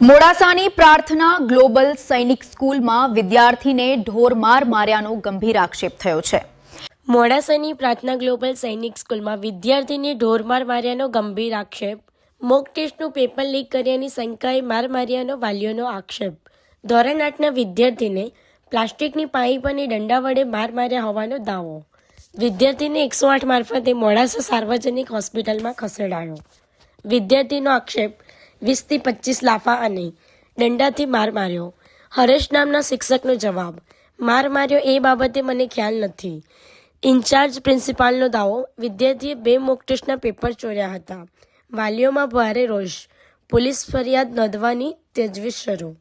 મોડાસાની પ્રાર્થના ગ્લોબલ સૈનિક સ્કૂલમાં વિદ્યાર્થીને ઢોરમાર માર્યાનો ગંભીર આક્ષેપ થયો છે। મોડાસાની પ્રાર્થના ગ્લોબલ સૈનિક સ્કૂલમાં વિદ્યાર્થીને ઢોરમાર માર્યાનો ગંભીર આક્ષેપ। મોક ટેસ્ટનું પેપર લીક કર્યાની શંકાએ માર માર્યાનો વાલીઓનો આક્ષેપ। ધોરણ 8ના વિદ્યાર્થીને પ્લાસ્ટિકની પાઇપ અને દંડા વડે માર માર્યા હોવાનો દાવો। વિદ્યાર્થીને 108 મારફતે મોડાસા સાર્વજનિક હોસ્પિટલમાં ખસેડાયો। વિદ્યાર્થીનો આક્ષેપ 20 થી 25 લાફા અને દંડાથી માર માર્યો। હરેશ નામના શિક્ષકનો જવાબ, માર માર્યો એ બાબતે મને ખ્યાલ નથી। ઇન્ચાર્જ પ્રિન્સિપાલનો દાવો, વિદ્યાર્થીએ 2 મોક ટેસ્ટના પેપર ચોર્યા હતા। વાલીઓમાં ભારે રોષ, પોલીસ ફરિયાદ નોંધવાની તજવીજ શરૂ।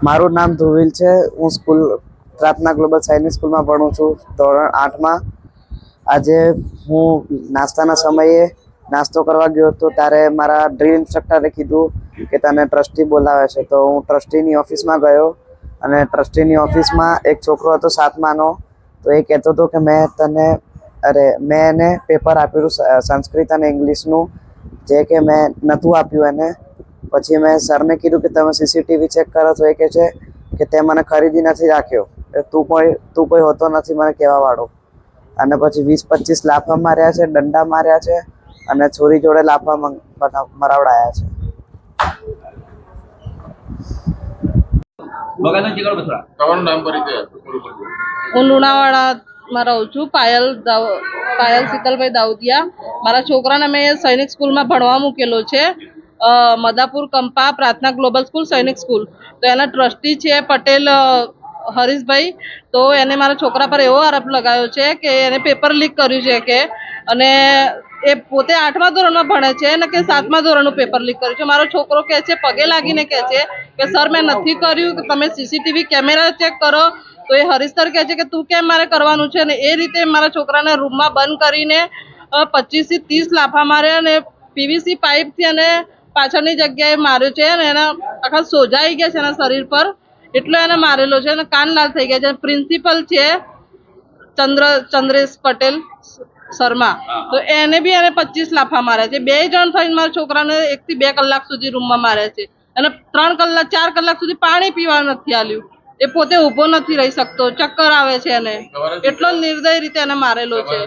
મારું નામ ધ્રુવિલ છે। હું સ્કૂલ પ્રાર્થના ગ્લોબલ સૈનિક સ્કૂલમાં ભણું છું, ધોરણ 8માં। આજે હું નાસ્તાના સમયે નાસ્તો કરવા ગયો હતો ત્યારે મારા ડ્રીલ ઇન્સ્ટ્રક્ટરે કીધું કે તને ટ્રસ્ટી બોલાવે છે। તો હું ટ્રસ્ટીની ઓફિસમાં ગયો અને ટ્રસ્ટીની ઓફિસમાં એક છોકરો હતો 7માનો। તો એ કહેતો હતો કે મેં એને પેપર આપ્યું સંસ્કૃત અને ઇંગ્લિશનું, જે કે મેં નહોતું આપ્યું એને। પછી મેં સરને કીધું કે તમે સીસીટીવી ચેક કરો, તો એ કહે છે કે તે મને ખરીદી નથી રાખ્યો, તું કોઈ હોતો નથી મને કહેવાવાળો। અને પછી 20-25 લાફા માર્યા છે, દંડા માર્યા છે અને છોરી જોડે લાફા મરાવડાયા છે। હું લુણાવાડામાં રહું છું। પાયલ શીતલભાઈ દાઉદિયા। મારા છોકરાને મેં સૈનિક સ્કૂલમાં ભણવા મૂકેલો છે, મદાપુર કંપા પ્રાર્થના ગ્લોબલ સ્કૂલ સૈનિક સ્કૂલ। તો એના ટ્રસ્ટી છે પટેલ હરીશભાઈ। તો એને મારા છોકરા પર એવો આરોપ લગાવ્યો છે કે એને પેપર લીક કર્યું છે કે, અને એ પોતે 8મા ધોરણમાં ભણે છે ને કે 7મા ધોરણનું પેપર લીક કર્યું છે। મારો છોકરો કહે છે, પગે લાગીને કહે છે કે સર મેં નથી કર્યું, કે તમે સીસીટીવી કેમેરા ચેક કરો। તો એ હરીશ સર કહે છે કે તું કેમ મારે કરવાનું છે, ને એ રીતે મારા છોકરાને રૂમમાં બંધ કરીને 25 થી 30 લાફા માર્યા અને પીવીસી પાઇપથી અને પાછળની જગ્યાએ માર્યો છે અને એના આખા સોજાઈ ગયા છે એના શરીર પર, એટલો એને મારેલો છે અને કાન લાલ થઈ ગયા છે। પ્રિન્સિપલ છે ચંદ્રેશ પટેલ શર્મા, તો એને બી એને 25 લાફા માર્યા છે। 2 જણ થઈને મારા છોકરાને 1 થી 2 કલાક સુધી રૂમમાં માર્યા છે અને 4 કલાક સુધી પાણી પીવા નથી આલ્યું। એ પોતે ઊભો નથી રહી શકતો, ચક્કર આવે છે એને, એટલો નિર્દય રીતે એને મારેલો છે।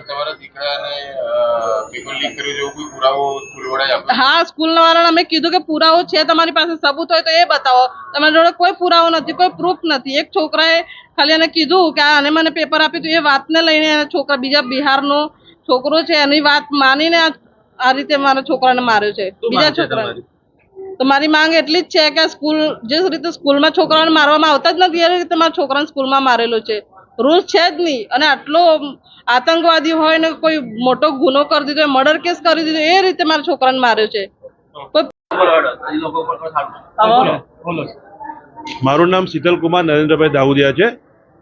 હા, સ્કૂલ વાળાને અમે કીધું કે પુરાવો છે તમારી પાસે, સબૂત હોય તો એ બતાવો। તમારી જોડે કોઈ પુરાવો નથી, કોઈ પ્રૂફ નથી। એક છોકરાએ ખાલી એને કીધું કે આને મને પેપર આપ્યું, તો એ વાતને લઈને એના છોકરા, બીજા બિહારનો છોકરો છે, એની વાત માનીને આ રીતે મારા છોકરાને માર્યો છે, બીજા છોકરાને। તો મારી માંગ એટલી જ છે કે સ્કૂલ જે રીતે સ્કૂલમાં છોકરાઓને મારવામાં આવતા જ નથી, એ રીતે મારા છોકરાને સ્કૂલમાં મારેલો છે। રૂલ્સ છે જ નહીં, અને આટલો આતંકવાદી હોય ને કોઈ મોટો ગુનો કરી દીધો, મર્ડર કેસ કરી દીધો, એ રીતે મારા છોકરાને માર્યો છે। મારું નામ શીતલકુમાર નરેન્દ્રભાઈ દાઉદિયા છે।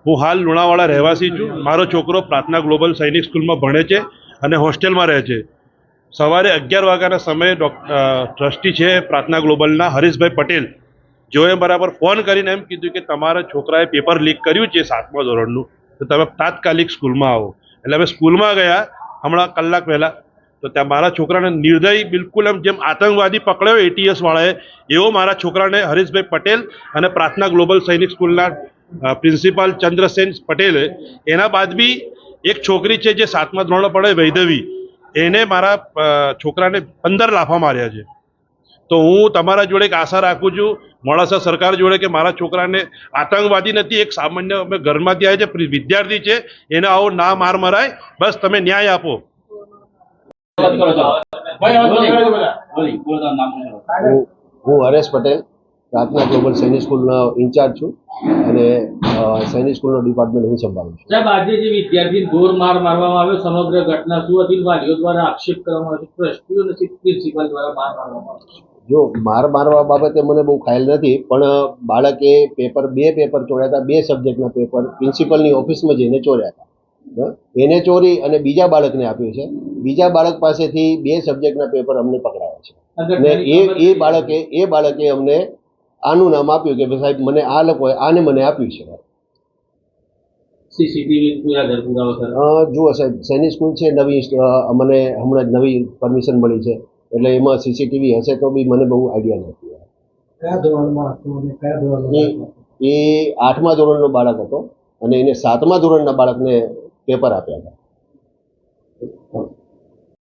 હું હાલ લુણાવાડા રહેવાસી છું। મારો છોકરો પ્રાર્થના ગ્લોબલ સૈનિક સ્કૂલમાં ભણે છે અને હોસ્ટેલમાં રહે છે। સવારે 11 વાગ્યાના સમયે ટ્રસ્ટી છે પ્રાર્થના ગ્લોબલના હરીશભાઈ પટેલ, જેઓએ બરાબર ફોન કરીને એમ કીધું કે તમારા છોકરાએ પેપર લીક કર્યું છે 7મા ધોરણનું, તો તમે તાત્કાલિક સ્કૂલમાં આવો। એટલે અમે સ્કૂલમાં ગયા હમણાં કલાક પહેલાં, તો ત્યાં મારા છોકરાને નિર્દય બિલકુલ એમ જેમ આતંકવાદી પકડ્યો ATS વાળાએ, એવો મારા છોકરાને હરીશભાઈ પટેલ અને પ્રાર્થના ગ્લોબલ સૈનિક સ્કૂલના પ્રિન્સિપાલ ચંદ્રસેન પટેલે, એના બાદ બી એક છોકરી છે જે 7મા ધોરણમાં પડે વૈધવી, એને મારા છોકરાને 15 લાફા માર્યા છે। તો હું તમારા જોડે એક આશા રાખું છું મોડાસા સરકાર જોડે કે મારા છોકરાને આતંકવાદી નથી, એક સામાન્ય અમે ઘરમાંથી આવે છે, વિદ્યાર્થી છે, એને આવો ના માર મરાય, બસ તમે ન્યાય આપો। હું હરેશ પટેલ, પ્રાર્થના ગ્લોબલ સૈનિક સ્કૂલનો ઇન્ચાર્જ છું અને સૈનિક સ્કૂલનો ડિપાર્ટમેન્ટ હું સંભાળું છું। સાહેબ, આજે જે વિદ્યાર્થી ઢોર માર મારવામાં આવ્યો, સમગ્ર ઘટના શું હતી? વાલીઓ દ્વારા આક્ષેપ કરવામાં આવ્યો, ટ્રસ્ટીઓ અને પ્રિન્સિપાલ દ્વારા માર મારવામાં આવ્યો। જો મારવા બાબતે મને બહુ ખ્યાલ નથી, પણ બાળકે બે પેપર ચોર્યા હતા, 2 સબ્જેક્ટના પેપર પ્રિન્સિપલની ઓફિસમાં જઈને ચોર્યા હતા। એને ચોરી અને બીજા બાળકને આપ્યું છે। બીજા બાળક પાસેથી 2 સબ્જેક્ટના પેપર અમને પકડાયા છે અને એ બાળકે અમને આનું નામ આપ્યું કે સાહેબ મને આ લોકોએ આને મને આપ્યું છે। સીસીટીવી જુઓ સાહેબ, સૈનિક સ્કૂલ છે નવી, મને હમણાં જ નવી પરમિશન મળી છે, એટલે એમાં સીસીટીવી હશે તો બી મને બહુ આઈડિયા નથી। કયા ધોરણમાં હતું અને કયા ધોરણમાં એ 8મા ધોરણનો બાળક હતો અને એને 7મા ધોરણના બાળકને પેપર આપ્યા હતા.